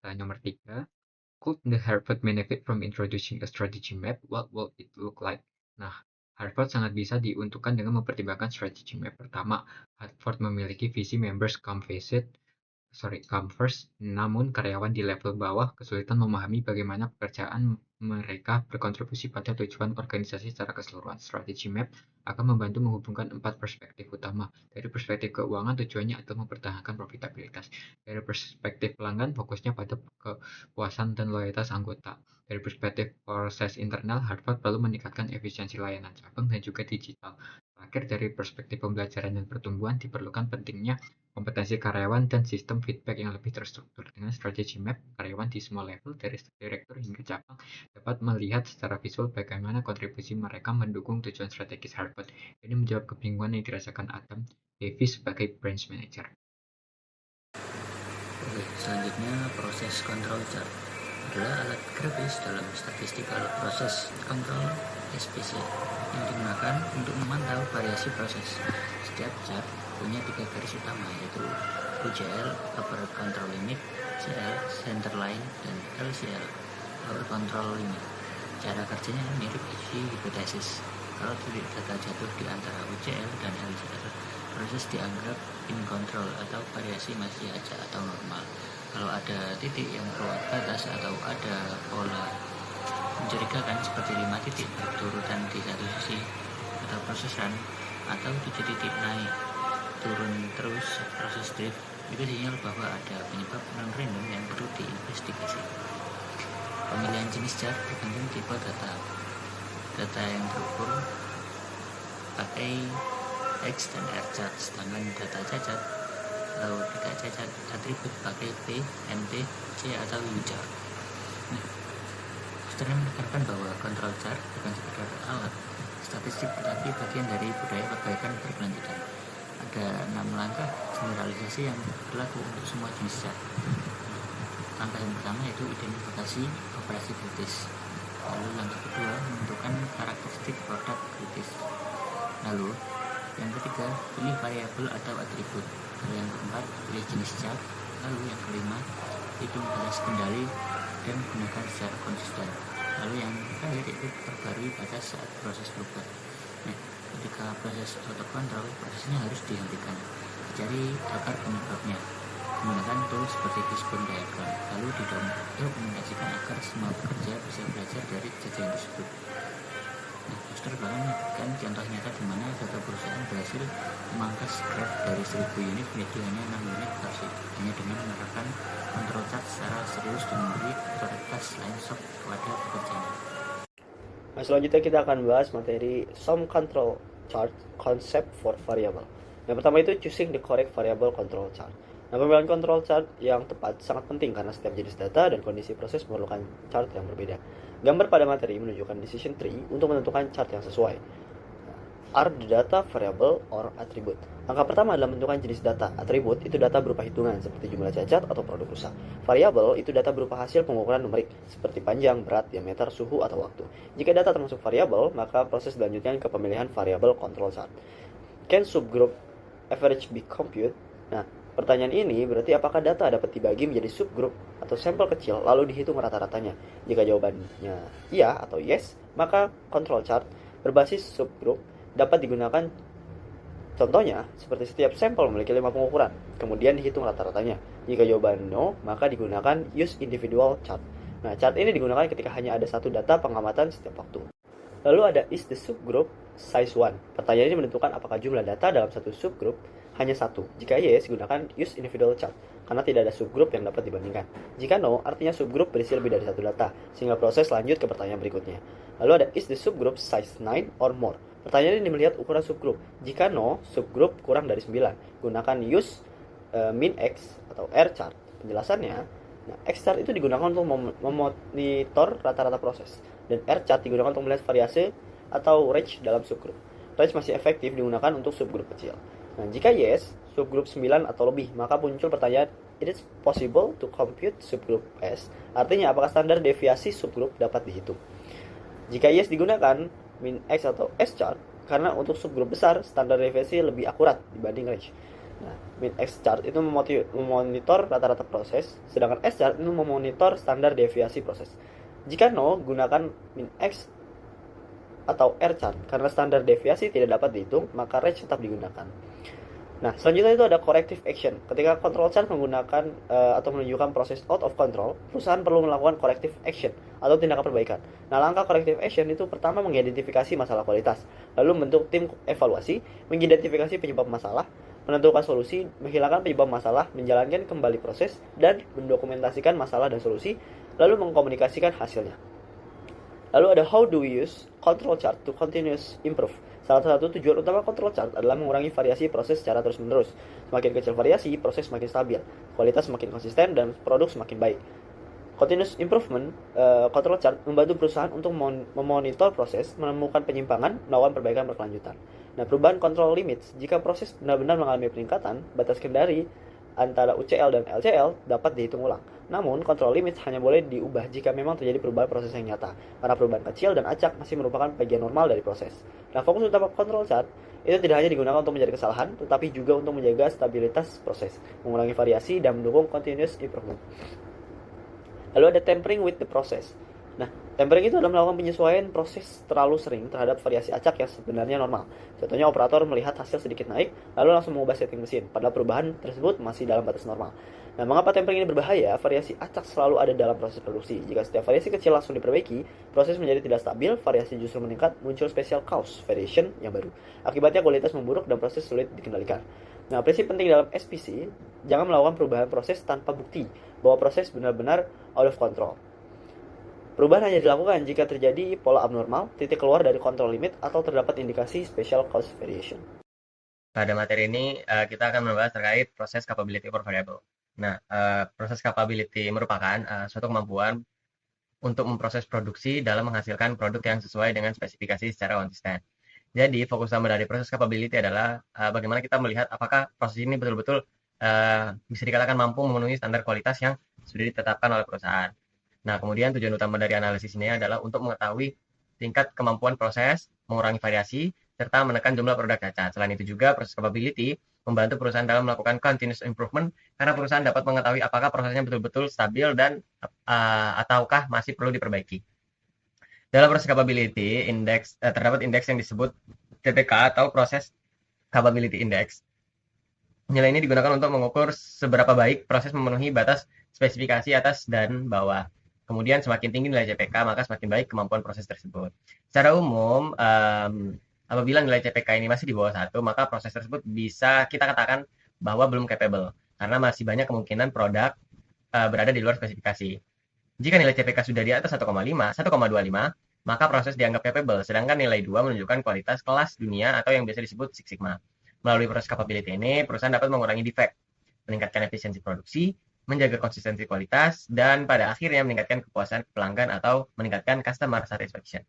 Pertanyaan nomor 3. Could the Harvard benefit from introducing a strategy map? What would it look like? Nah, Harvard sangat bisa diuntungkan dengan mempertimbangkan strategy map. Pertama, Harvard memiliki visi members come first, namun karyawan di level bawah kesulitan memahami bagaimana pekerjaan mereka berkontribusi pada tujuan organisasi secara keseluruhan. Strategy map akan membantu menghubungkan 4 perspektif utama. Dari perspektif keuangan, tujuannya adalah mempertahankan profitabilitas. Dari perspektif pelanggan, fokusnya pada kepuasan dan loyalitas anggota. Dari perspektif proses internal, Harvard perlu meningkatkan efisiensi layanan cabang dan juga digital. Terakhir, dari perspektif pembelajaran dan pertumbuhan, diperlukan pentingnya kompetensi karyawan dan sistem feedback yang lebih terstruktur. Dengan strategi map, karyawan di semua level, dari direktur hingga cabang, dapat melihat secara visual bagaimana kontribusi mereka mendukung tujuan strategis Harvard. Ini menjawab kebingungan yang dirasakan Adam Davis sebagai branch manager. Oke, selanjutnya proses control chart adalah alat grafis dalam statistical proses control SPC yang digunakan untuk memantau variasi proses. Setiap chart punya 3 garis utama, yaitu UCL upper control limit, CL center line, dan LCL lower control limit. Cara kerjanya mirip uji hipotesis. Kalau titik data jatuh di antara UCL dan LCL, proses dianggap in control atau variasi masih aja atau normal. Kalau ada titik yang keluar batas atau ada pola mencurigakan seperti 5 titik berturutan di satu sisi atau proses run, atau 7 titik naik turun terus proses drift, itu sinyal bahwa ada penyebab non-random yang perlu diinvestigasi. Pemilihan jenis chart tergantung tipe data. Data yang terukur pakai X dan R chart, sedangkan data cacat atau tidak cacat atribut pakai P, MT, C atau U chart. Australia menekankan bahwa control chart bukan sekedar alat statistik tetapi bagian dari budaya perbaikan berkelanjutan. Ada 6 langkah generalisasi yang berlaku untuk semua jenis chart. Langkah yang pertama yaitu identifikasi operasi kritis. Lalu langkah kedua menentukan karakteristik produk kritis. Lalu yang ketiga, pilih variabel atau atribut. Lalu yang keempat, pilih jenis chart. Lalu yang kelima, hitung batas kendali dan gunakan secara konsisten. Lalu yang terakhir itu perbarui batas saat proses berubah. Nah, ketika proses auto control, prosesnya harus dihentikan. Cari akar penyebabnya menggunakan tools seperti fishbone diagram. Lalu didokumentasikan agar semua pekerja bisa belajar dari kejadian tersebut. Nah, Buster bahkan menyebutkan contoh nyata di mana satu perusahaan berhasil memangkas scrap dari 1000 unit menjadi hanya 6 unit per shift, hanya dengan menerapkan control chart secara serius dan memberi prioritas line shop kepada pekerjaan. Nah, selanjutnya kita akan bahas materi some control chart concept for variable. Yang pertama itu choosing the correct variable control chart. Nah, pemilihan control chart yang tepat sangat penting karena setiap jenis data dan kondisi proses memerlukan chart yang berbeda. Gambar pada materi menunjukkan decision tree untuk menentukan chart yang sesuai. Are the data variable or attribute? Langkah pertama adalah menentukan jenis data. Atribut itu data berupa hitungan seperti jumlah cacat atau produk rusak. Variabel itu data berupa hasil pengukuran numerik seperti panjang, berat, diameter, suhu, atau waktu. Jika data termasuk variabel, maka proses dilanjutkan ke pemilihan variabel control chart. Can subgroup average be computed? Nah, pertanyaan ini berarti apakah data dapat dibagi menjadi subgroup atau sampel kecil lalu dihitung rata-ratanya? Jika jawabannya iya atau yes, maka control chart berbasis subgroup dapat digunakan. Contohnya, seperti setiap sampel memiliki 5 pengukuran, kemudian dihitung rata-ratanya. Jika jawaban no, maka digunakan use individual chart. Nah, chart ini digunakan ketika hanya ada satu data pengamatan setiap waktu. Lalu ada is the subgroup size 1. Pertanyaan ini menentukan apakah jumlah data dalam satu subgroup hanya satu. Jika yes, gunakan use individual chart, karena tidak ada subgroup yang dapat dibandingkan. Jika no, artinya subgroup berisi lebih dari satu data, sehingga proses lanjut ke pertanyaan berikutnya. Lalu ada is the subgroup size 9 or more. Pertanyaan ini melihat ukuran subgroup. Jika no, subgroup kurang dari 9. Gunakan use min X atau R chart. Penjelasannya, nah, X chart itu digunakan untuk memonitor rata-rata proses. Dan R chart digunakan untuk melihat variasi atau range dalam subgroup. Range masih efektif digunakan untuk subgroup kecil. Nah, jika yes, subgroup 9 atau lebih, maka muncul pertanyaan, it is possible to compute subgroup S? Artinya, apakah standar deviasi subgroup dapat dihitung? Jika yes digunakan, min X atau S chart, karena untuk subgroup besar, standar deviasi lebih akurat dibanding range. Nah, min-X chart itu memonitor rata-rata proses, sedangkan S-chart itu memonitor standar deviasi proses. Jika no, gunakan min-X atau R-chart. Karena standar deviasi tidak dapat dihitung, maka range tetap digunakan. Nah, selanjutnya itu ada corrective action. Ketika control chart menggunakan atau menunjukkan proses out of control, perusahaan perlu melakukan corrective action atau tindakan perbaikan. Nah, langkah corrective action itu pertama mengidentifikasi masalah kualitas, lalu membentuk tim evaluasi, mengidentifikasi penyebab masalah, menentukan solusi, menghilangkan penyebab masalah, menjalankan kembali proses, dan mendokumentasikan masalah dan solusi, lalu mengkomunikasikan hasilnya. Lalu ada how do we use control chart to continuous improve. Salah satu tujuan utama control chart adalah mengurangi variasi proses secara terus-menerus. Semakin kecil variasi, proses semakin stabil, kualitas semakin konsisten, dan produk semakin baik. Continuous improvement control chart membantu perusahaan untuk memonitor proses, menemukan penyimpangan, melakukan perbaikan berkelanjutan. Nah, perubahan control limits, jika proses benar-benar mengalami peningkatan, batas kendali antara UCL dan LCL dapat dihitung ulang. Namun, control limits hanya boleh diubah jika memang terjadi perubahan proses yang nyata, karena perubahan kecil dan acak masih merupakan bagian normal dari proses. Nah, fokus utama control chart itu tidak hanya digunakan untuk mencari kesalahan, tetapi juga untuk menjaga stabilitas proses, mengurangi variasi, dan mendukung continuous improvement. Lalu ada tempering with the process. Nah, tempering itu adalah melakukan penyesuaian proses terlalu sering terhadap variasi acak yang sebenarnya normal. Contohnya, operator melihat hasil sedikit naik, lalu langsung mengubah setting mesin, padahal perubahan tersebut masih dalam batas normal. Nah, mengapa tempering ini berbahaya? Variasi acak selalu ada dalam proses produksi. Jika setiap variasi kecil langsung diperbaiki, proses menjadi tidak stabil, variasi justru meningkat, muncul special cause variation yang baru. Akibatnya kualitas memburuk dan proses sulit dikendalikan. Nah, prinsip penting dalam SPC, jangan melakukan perubahan proses tanpa bukti bahwa proses benar-benar out of control. Perubahan hanya dilakukan jika terjadi pola abnormal, titik keluar dari control limit, atau terdapat indikasi special cause variation. Pada materi ini kita akan membahas terkait proses capability over variable. Nah, proses capability merupakan suatu kemampuan untuk memproses produksi dalam menghasilkan produk yang sesuai dengan spesifikasi secara konsisten. Jadi, fokus utama dari proses capability adalah bagaimana kita melihat apakah proses ini betul-betul bisa dikatakan mampu memenuhi standar kualitas yang sudah ditetapkan oleh perusahaan. Nah, kemudian tujuan utama dari analisis ini adalah untuk mengetahui tingkat kemampuan proses, mengurangi variasi, serta menekan jumlah produk cacat. Selain itu juga, proses capability membantu perusahaan dalam melakukan continuous improvement karena perusahaan dapat mengetahui apakah prosesnya betul-betul stabil dan ataukah masih perlu diperbaiki. Dalam proses capability index terdapat indeks yang disebut CPK atau proses capability index. Nilai ini digunakan untuk mengukur seberapa baik proses memenuhi batas spesifikasi atas dan bawah. Kemudian semakin tinggi nilai CPK, maka semakin baik kemampuan proses tersebut. Secara umum, apabila nilai CPK ini masih di bawah 1, maka proses tersebut bisa kita katakan bahwa belum capable, karena masih banyak kemungkinan produk berada di luar spesifikasi. Jika nilai CPK sudah di atas 1,5, 1,25, maka proses dianggap capable, sedangkan nilai 2 menunjukkan kualitas kelas dunia atau yang biasa disebut Six Sigma. Melalui proses capability ini, perusahaan dapat mengurangi defect, meningkatkan efisiensi produksi, menjaga konsistensi kualitas, dan pada akhirnya meningkatkan kepuasan pelanggan atau meningkatkan customer satisfaction.